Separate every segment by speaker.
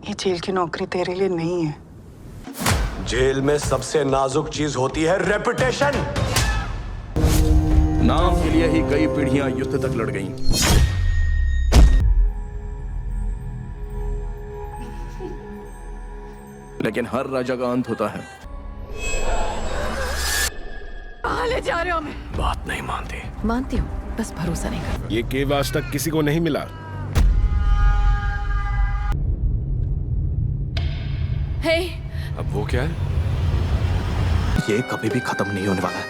Speaker 1: ये जेल की नौकरी तेरे लिए नहीं है।
Speaker 2: जेल में सबसे नाजुक चीज होती है रेपुटेशन।
Speaker 3: नाम के लिए ही कई पीढ़ियां युद्ध तक लड़ गईं। लेकिन हर राजा का अंत होता है।
Speaker 4: कहाँ ले जा रहे हो हमें?
Speaker 3: बात नहीं मानती।
Speaker 4: मानती हूँ, बस भरोसा नहीं कर।
Speaker 5: ये केव आज तक किसी को नहीं मिला।
Speaker 4: हे,
Speaker 5: अब वो क्या है?
Speaker 3: ये कभी भी खत्म नहीं होने वाला है।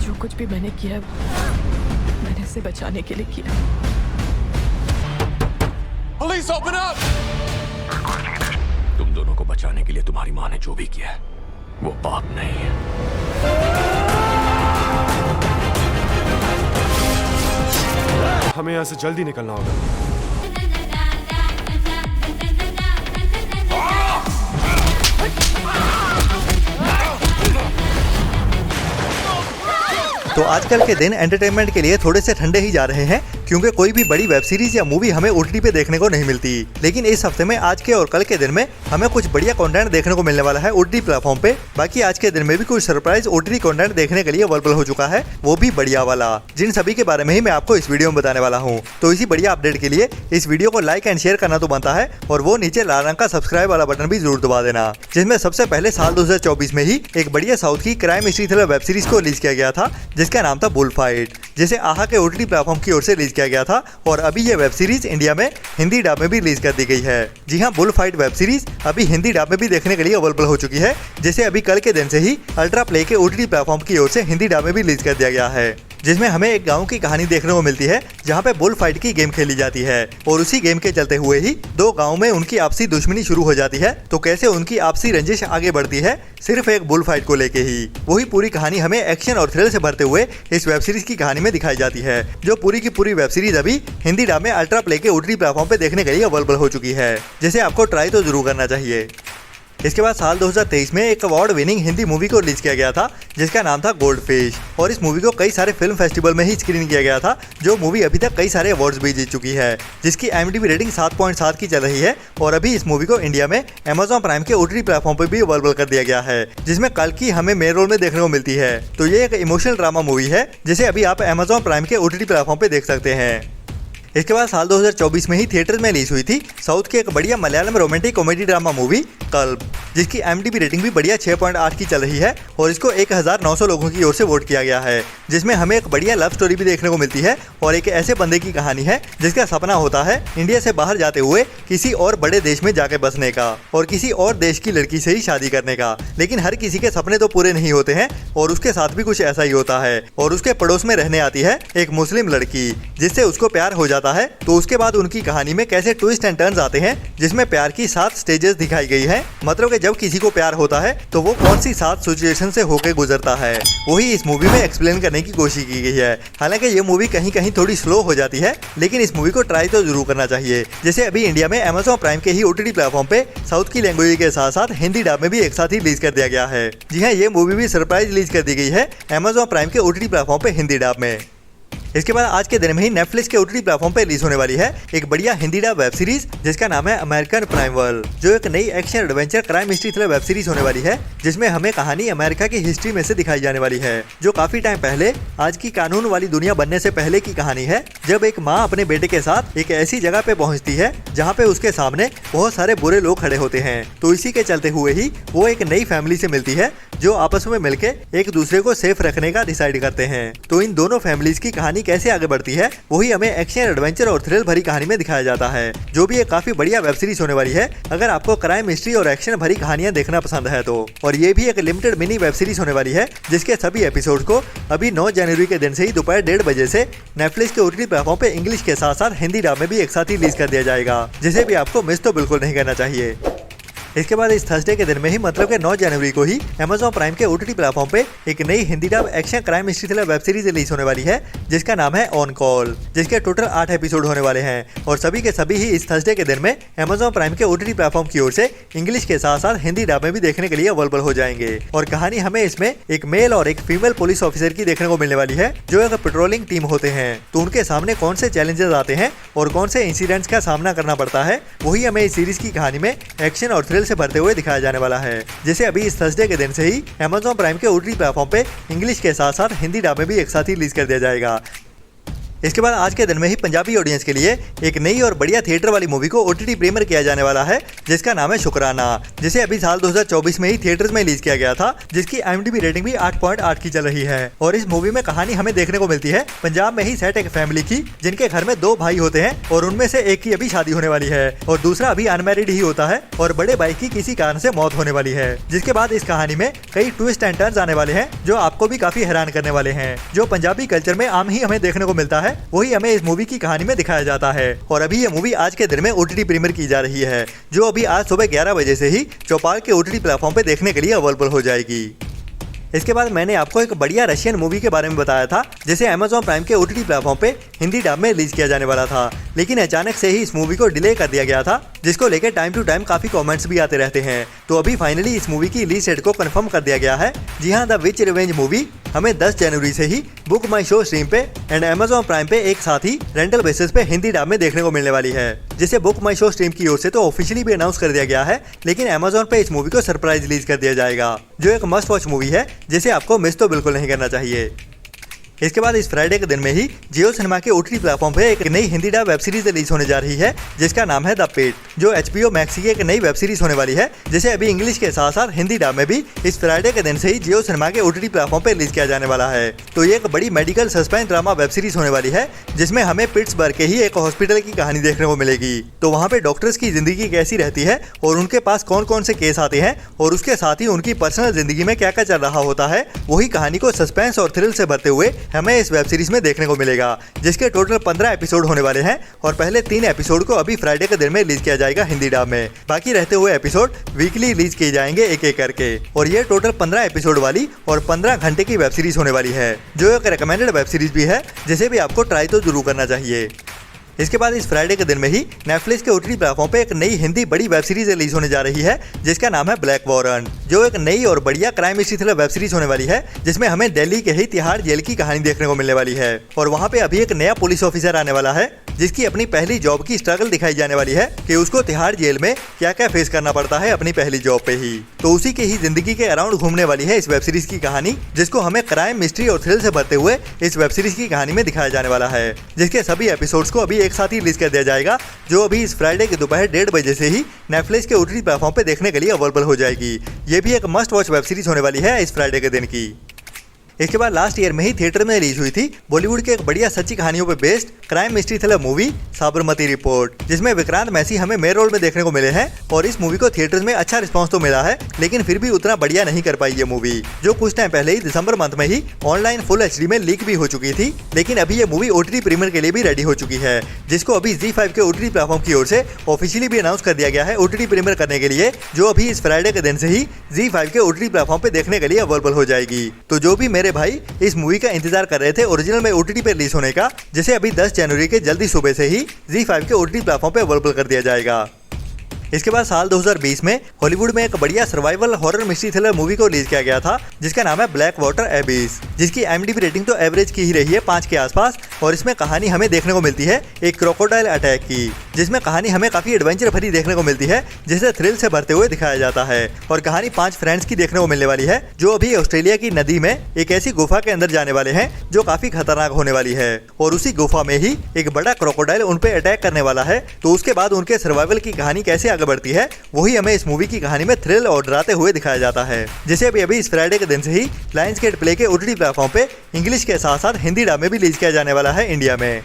Speaker 4: जो कुछ भी मैंने किया मैंने इसे बचाने के लिए किया।
Speaker 5: Police, open up!
Speaker 3: तुम दोनों को बचाने के लिए तुम्हारी माँ ने जो भी किया है वो पाप नहीं है।
Speaker 5: हमें यहाँ से जल्दी निकलना होगा।
Speaker 6: तो आजकल के दिन एंटरटेनमेंट के लिए थोड़े से ठंडे ही जा रहे हैं, क्योंकि कोई भी बड़ी वेब सीरीज या मूवी हमें ओटीटी पे देखने को नहीं मिलती। लेकिन इस हफ्ते में आज के और कल के दिन में हमें कुछ बढ़िया कंटेंट देखने को मिलने वाला है ओटीटी प्लेटफॉर्म पे। बाकी आज के दिन में भी कुछ सरप्राइज ओटीटी कंटेंट देखने के लिए अवेलेबल हो चुका है, वो भी बढ़िया वाला, जिन सभी के बारे में ही मैं आपको इस वीडियो में बताने वाला हूँ। तो इसी बढ़िया अपडेट के लिए इस वीडियो को लाइक एंड शेयर करना तो बनता है, और वो नीचे लाल रंग का सब्सक्राइब वाला बटन भी जरूर दबा देना। जिसमें सबसे पहले साल 2024 में ही एक बढ़िया साउथ की crime history thriller web series को रिलीज किया गया था, जिसका नाम था बुल फाइट, जिसे आहा के ओटीटी प्लेटफॉर्म की ओर से रिलीज किया गया था। और अभी ये वेब सीरीज इंडिया में हिंदी डब में भी रिलीज कर दी गई है। जी हाँ, बुल फाइट वेब सीरीज अभी हिंदी डब में भी देखने के लिए अवेलेबल हो चुकी है, जिसे अभी कल के दिन से ही अल्ट्रा प्ले के ओटीटी प्लेटफॉर्म की ओर से हिंदी डब में भी रिलीज कर दिया गया है। जिसमें हमें एक गांव की कहानी देखने को मिलती है, जहां पे बुल फाइट की गेम खेली जाती है, और उसी गेम के चलते हुए ही दो गांव में उनकी आपसी दुश्मनी शुरू हो जाती है। तो कैसे उनकी आपसी रंजिश आगे बढ़ती है सिर्फ एक बुल फाइट को लेके ही, वही पूरी कहानी हमें एक्शन और थ्रिल से भरते हुए इस वेब सीरीज की कहानी में दिखाई जाती है, जो पूरी की पूरी वेब सीरीज अभी हिंदी डब में अल्ट्रा प्ले के ओटीटी प्लेटफॉर्म पे देखने के लिए अवेलेबल हो चुकी है, जिसे आपको ट्राई तो जरूर करना चाहिए। इसके बाद साल 2023 में एक अवार्ड विनिंग हिंदी मूवी को रिलीज किया गया था, जिसका नाम था गोल्ड फिश, और इस मूवी को कई सारे फिल्म फेस्टिवल में ही स्क्रीन किया गया था, जो मूवी अभी तक कई सारे अवार्ड्स भी जीत चुकी है, जिसकी IMDb रेटिंग 7.7 की चल रही है। और अभी इस मूवी को इंडिया में Amazon प्राइम के ओटीटी प्लेटफॉर्म पर भी अवेलेबल कर दिया गया है, जिसमें कल की हमें मेन रोल में देखने को मिलती है। तो ये एक इमोशनल ड्रामा मूवी है, जिसे अभी आप Amazon प्राइम के ओटीटी प्लेटफॉर्म पे देख सकते हैं। इसके बाद साल 2024 में ही थिएटर में रिलीज हुई थी साउथ की एक बढ़िया Malayalam romantic comedy drama movie Qalb, जिसकी IMDb रेटिंग भी बढ़िया 6.8 की चल रही है, और इसको 1900 लोगों की ओर से वोट किया गया है। जिसमें हमें एक बढ़िया लव स्टोरी भी देखने को मिलती है, और एक ऐसे बंदे की कहानी है जिसका सपना होता है इंडिया से बाहर जाते हुए किसी और बड़े देश में जाके बसने का, और किसी और देश की लड़की से ही शादी करने का। लेकिन हर किसी के सपने तो पूरे नहीं होते हैं, और उसके साथ भी कुछ ऐसा ही होता है। और उसके पड़ोस में रहने आती है एक मुस्लिम लड़की, जिससे उसको प्यार हो जाता है। तो उसके बाद उनकी कहानी में कैसे ट्विस्ट एंड टर्न्स आते हैं, जिसमें प्यार की 7 स्टेजेस दिखाई गई हैं। मतलब कि जब किसी को प्यार होता है तो वो कौन सी 7 सिचुएशन से होकर गुजरता है, वही इस मूवी में एक्सप्लेन करने की कोशिश की गई है। हालांकि ये मूवी कहीं कहीं थोड़ी स्लो हो जाती है, लेकिन इस मूवी को ट्राई तो जरूर करना चाहिए। जैसे अभी इंडिया में Amazon प्राइम के ही ओटीटी प्लेटफॉर्म पे साउथ की लैंग्वेज के साथ साथ हिंदी डब में भी एक साथ ही रिलीज कर दिया गया है। जी हाँ, ये मूवी भी सरप्राइज रिलीज कर दी गई है Amazon प्राइम के ओटीटी प्लेटफॉर्म पे हिंदी डब में। इसके बाद आज के दिन में ही नेटफ्लिक्स के ओटीटी प्लेटफॉर्म पे रिलीज होने वाली है एक बढ़िया हिंदी डब वेब सीरीज, जिसका नाम है अमेरिकन प्राइम वर्ल्ड, जो एक नई action adventure crime history thriller web series होने वाली है, जिसमें हमें कहानी अमेरिका की हिस्ट्री में से दिखाई जाने वाली है, जो काफी टाइम पहले आज की कानून वाली दुनिया बनने से पहले की कहानी है, जब एक माँ अपने बेटे के साथ एक ऐसी जगह पे पहुंचती है जहाँ पे उसके सामने बहुत सारे बुरे लोग खड़े होते हैं। तो इसी के चलते हुए ही वो एक नई फैमिली से मिलती है, जो आपस में मिलके एक दूसरे को सेफ रखने का डिसाइड करते हैं। तो इन दोनों फैमिलीज की कहानी कैसे आगे बढ़ती है, वही हमें एक्शन एडवेंचर और थ्रिल भरी कहानी में दिखाया जाता है, जो भी एक काफी बढ़िया वेब सीरीज होने वाली है, अगर आपको क्राइम हिस्ट्री और एक्शन भरी कहानियां देखना पसंद है तो। और ये भी एक लिमिटेड मिनी वेब सीरीज होने वाली है, जिसके सभी एपिसोड को अभी 9 जनवरी के दिन से ही दोपहर 1:30 बजे से नेटफ्लिक्स के ओटीटी प्लेटफॉर्म पे इंग्लिश के साथ साथ हिंदी डब में भी एक साथ ही रिलीज कर दिया जाएगा, जिसे भी आपको मिस तो बिल्कुल नहीं करना चाहिए। इसके बाद इस थर्सडे के दिन में ही मतलब के 9 जनवरी को ही Amazon प्राइम के OTT प्लेटफॉर्म पे एक नई Hindi dub action crime mystery thriller web series release होने वाली है जिसका नाम है ऑन कॉल, जिसके टोटल 8 एपिसोड होने वाले हैं और सभी के सभी ही इस थर्सडे के दिन में Amazon प्राइम के OTT प्लेटफॉर्म की ओर से इंग्लिश के साथ साथ हिंदी डब में भी देखने के लिए अवेलेबल हो जाएंगे। और कहानी हमें इसमें एक मेल और एक फीमेल पुलिस ऑफिसर की देखने को मिलने वाली है जो एक पेट्रोलिंग टीम होते हैं, तो उनके सामने कौन से चैलेंजेस आते हैं और कौन से इंसिडेंट्स का सामना करना पड़ता है वही हमें इस सीरीज की कहानी में एक्शन और थ्रिल से भरते हुए दिखाया जाने वाला है। जैसे अभी इस थर्सडे के दिन से ही Amazon प्राइम के OTT प्लेटफॉर्म पे इंग्लिश के साथ साथ हिंदी डब में भी एक साथ ही रिलीज कर दिया जाएगा। इसके बाद आज के दिन में ही पंजाबी ऑडियंस के लिए एक नई और बढ़िया थिएटर वाली मूवी को OTT प्रीमियर किया जाने वाला है जिसका नाम है शुक्राना, जिसे अभी साल 2024 में ही थिएटर्स में रिलीज किया गया था, जिसकी IMDb रेटिंग भी 8.8 की चल रही है। और इस मूवी में कहानी हमें देखने को मिलती है पंजाब में ही सेट एक फैमिली की जिनके घर में 2 भाई होते हैं और उनमें से एक की अभी शादी होने वाली है और दूसरा अभी अनमैरिड ही होता है और बड़े भाई की किसी कारण से मौत होने वाली है। जिसके बाद इस कहानी में कई ट्विस्ट एंड टर्न्स आने वाले हैं जो आपको भी काफी हैरान करने वाले हैं, जो पंजाबी कल्चर में आम ही हमें देखने को मिलता है वही हमें इस मूवी की कहानी में दिखाया जाता है। और अभी ये मूवी आज के दिन में OTT प्रीमियर की जा रही है जो अभी आज सुबह 11 बजे से ही चौपाल के OTT प्लेटफॉर्म पे देखने के लिए अवेलेबल हो जाएगी। इसके बाद मैंने आपको एक बढ़िया रशियन मूवी के बारे में बताया था जिसे Amazon प्राइम के OTT प्लेटफॉर्म पे हिंदी डब में रिलीज किया जाने वाला था, लेकिन अचानक से ही इस मूवी को डिले कर दिया गया था जिसको लेकर टाइम टू टाइम काफी कमेंट्स भी आते रहते हैं। तो अभी फाइनली इस मूवी की रिलीज डेट को कंफर्म कर दिया गया है। जी हाँ, द विच रिवेंज मूवी हमें 10 जनवरी से ही बुक माई शो स्ट्रीम पे एंड Amazon प्राइम पे एक साथ ही रेंटल बेसिस पे हिंदी डब में देखने को मिलने वाली है, जिसे बुक माई शो स्ट्रीम की ओर से तो ऑफिशियली भी अनाउंस कर दिया गया है, लेकिन Amazon पे इस मूवी को सरप्राइज रिलीज कर दिया जाएगा जो एक मस्ट वॉच मूवी है जिसे आपको मिस तो बिल्कुल नहीं करना चाहिए। इसके बाद इस फ्राइडे के दिन में ही जियो सिनेमा के OTT प्लेटफॉर्म पे एक नई Hindi dub web series release होने जा रही है जिसका नाम है द पिट, जो HBO मैक्स की एक नई वेब सीरीज होने वाली है जिसे अभी इंग्लिश के साथ साथ हिंदी डब में भी इस फ्राइडे के दिन से ही जियो सिनेमा के OTT प्लेटफॉर्म पे रिलीज किया जाने वाला है। तो ये एक बड़ी medical suspense drama web series होने वाली है जिसमें हमें पिट्सबर्ग के ही एक हॉस्पिटल की कहानी देखने को मिलेगी। तो वहाँ पे डॉक्टर्स की जिंदगी कैसी रहती है और उनके पास कौन कौन से केस आते हैं और उसके साथ ही उनकी पर्सनल जिंदगी में क्या क्या चल रहा होता है, वही कहानी को सस्पेंस और थ्रिल से भरते हुए हमें इस वेब सीरीज में देखने को मिलेगा, जिसके टोटल 15 एपिसोड होने वाले हैं और पहले 3 एपिसोड को अभी फ्राइडे के दिन में रिलीज किया जाएगा हिंदी डब में। बाकी रहते हुए एपिसोड वीकली रिलीज किए जाएंगे एक एक करके और ये टोटल 15 एपिसोड वाली और 15 घंटे की वेब सीरीज होने वाली है जो एक रिकमेंडेड वेब सीरीज भी है जिसे भी आपको ट्राई तो जरूर करना चाहिए। इसके बाद इस फ्राइडे के दिन में ही नेटफ्लिक्स के OTT प्लेटफॉर्म पे एक नई हिंदी बड़ी वेब सीरीज रिलीज होने जा रही है जिसका नाम है ब्लैक वारंट, जो एक नई और बढ़िया crime mystery thriller web series होने वाली है जिसमें हमें दिल्ली के ही तिहाड़ जेल की कहानी देखने को मिलने वाली है। और वहाँ पे अभी एक नया पुलिस ऑफिसर आने वाला है जिसकी अपनी पहली जॉब की स्ट्रगल दिखाई जाने वाली है कि उसको तिहाड़ जेल में क्या क्या फेस करना पड़ता है अपनी पहली जॉब पे ही। तो उसी की ही जिंदगी के अराउंड घूमने वाली है इस वेब सीरीज की कहानी, जिसको हमें क्राइम मिस्ट्री और थ्रिल से भरते हुए इस वेब सीरीज की कहानी में दिखाया जाने वाला है, जिसके सभी एपिसोड्स को अभी एक साथ ही रिलीज कर दिया जाएगा जो अभी इस फ्राइडे के दोपहर 1:30 बजे से ही नेटफ्लिक्स के OTT प्लेटफॉर्म पे देखने के लिए अवेलेबल हो जाएगी। ये भी एक मस्ट वॉच वेब सीरीज होने वाली है इस फ्राइडे के दिन की। इसके बाद लास्ट ईयर में ही थिएटर में रिलीज हुई थी बॉलीवुड के एक बढ़िया सच्ची कहानियों पे based crime mystery thriller movie Sabarmati report, जिसमें विक्रांत मैसी हमें मेन रोल में देखने को मिले हैं। और इस मूवी को थिएटर्स में अच्छा रिस्पांस तो मिला है, लेकिन फिर भी उतना बढ़िया नहीं कर पाई ये मूवी, जो कुछ टाइम पहले ही दिसंबर मंथ में ही ऑनलाइन फुल HD में लीक भी हो चुकी थी। लेकिन अभी ये मूवी OTT प्रीमियर के लिए भी रेडी हो चुकी है, जिसको अभी ZEE5 के OTT प्लेटफॉर्म की ओर से ऑफिशियली भी अनाउंस कर दिया गया है OTT प्रीमियर करने के लिए, जो अभी इस फ्राइडे के दिन से ही ZEE5 के OTT प्लेटफॉर्म पे देखने के लिए अवेलेबल हो जाएगी। तो जो भी मेरे भाई इस मूवी का इंतजार कर रहे थे ओरिजिनल में OTT पे रिलीज होने का, जिसे अभी 10 जनवरी के जल्दी सुबह से ही ZEE5 के OTT प्लेटफॉर्म पे अवेलेबल कर दिया जाएगा। इसके बाद साल 2020 में हॉलीवुड में एक बढ़िया survival horror mystery thriller movie को रिलीज किया गया था जिसका नाम है ब्लैक वाटर एबिस, जिसकी IMDb रेटिंग तो एवरेज की ही रही है 5 के आसपास। और इसमें कहानी हमें देखने को मिलती है एक क्रोकोडाइल अटैक की, जिसमें कहानी हमें काफी एडवेंचर भरी देखने को मिलती है जिसे थ्रिल से भरते हुए दिखाया जाता है। और कहानी 5 फ्रेंड्स की देखने को मिलने वाली है जो अभी ऑस्ट्रेलिया की नदी में एक ऐसी गुफा के अंदर जाने वाले हैं जो काफी खतरनाक होने वाली है, और उसी गुफा में ही एक बड़ा क्रोकोडाइल उन पे अटैक करने वाला है। तो उसके बाद उनके सर्वाइवल की कहानी कैसे आगे बढ़ती है वही हमें इस मूवी की कहानी में थ्रिल और डराते हुए दिखाया जाता है, जिसे अभी इस फ्राइडे के दिन से ही लायंस गेट प्ले के OTT प्लेटफॉर्म पे इंग्लिश के साथ साथ हिंदी डब में भी रिलीज किया जाने वाला है इंडिया में।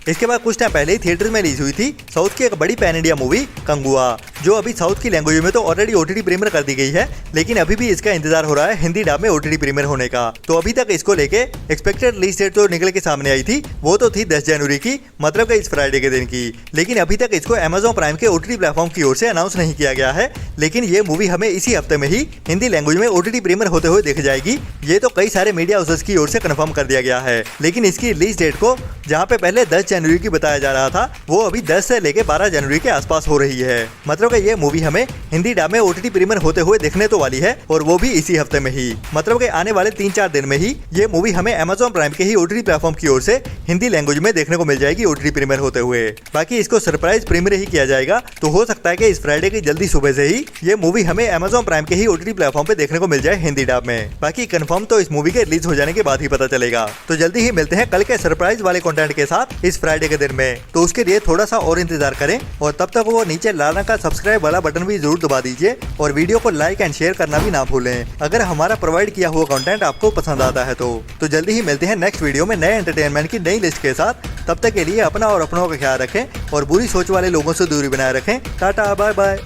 Speaker 6: इसके बाद कुछ टाइम पहले ही थिएटर में रिलीज हुई थी साउथ की एक बड़ी पैन इंडिया मूवी कंगुआ, जो अभी साउथ की लैंग्वेज में तो ऑलरेडी ओटीटी प्रीमियर कर दी गई है, लेकिन अभी भी इसका इंतजार हो रहा है हिंदी डब में ओटीटी प्रीमियर होने का। तो अभी तक इसको लेके एक्सपेक्टेड रिलीज डेट तो निकल के सामने आई थी, वो तो थी 10 जनवरी की, मतलब कि इस फ्राइडे के दिन की। लेकिन अभी तक इसको Amazon प्राइम के ओटीटी प्लेटफॉर्म की ओर से अनाउंस नहीं किया गया है, लेकिन ये मूवी हमें इसी हफ्ते में ही हिंदी लैंग्वेज में ओटीटी प्रीमियर होते हुए देखी जाएगी। ये तो कई सारे मीडिया हाउसेस की ओर से कंफर्म कर दिया गया है, लेकिन इसकी रिलीज डेट को जहां पे पहले 10 जनवरी की बताया जा रहा था, वो अभी 10 से लेके 12 जनवरी के आसपास हो रही है। मतलब कि ये मूवी हमें हिंदी डब में ओटीटी प्रीमियर होते हुए देखने तो वाली है, और वो भी इसी हफ्ते में ही। मतलब कि आने वाले 3-4 दिन में ही ये मूवी हमें Amazon प्राइम के ही ओटीटी प्लेटफॉर्म की ओर से हिंदी लैंग्वेज में देखने को मिल जाएगी ओटीटी प्रीमियर होते हुए। बाकी इसको सरप्राइज प्रीमियर ही किया जाएगा, तो हो सकता है कि इस फ्राइडे की जल्दी सुबह से ही ये मूवी हमें Amazon प्राइम के ही ओटीटी प्लेटफॉर्म पे देखने को मिल जाए हिंदी डब में। बाकी कंफर्म तो इस मूवी के रिलीज हो जाने के बाद ही पता चलेगा। तो जल्दी ही मिलते हैं कल के सरप्राइज वाले कंटेंट के साथ इस फ्राइडे के दिन में। तो उसके लिए थोड़ा सा और इंतजार करें, और तब तक वो नीचे लाल रंग का सब्सक्राइब वाला बटन भी जरूर दबा दीजिए, और वीडियो को लाइक एंड शेयर करना भी ना भूलें अगर हमारा प्रोवाइड किया हुआ कंटेंट आपको पसंद आता है तो जल्दी ही मिलते हैं नेक्स्ट वीडियो में नए एंटरटेनमेंट की नई लिस्ट के साथ। तब तक के लिए अपना और अपनों का ख्याल रखें, और बुरी सोच वाले लोगों से दूरी बनाए रखें। Tata, bye bye.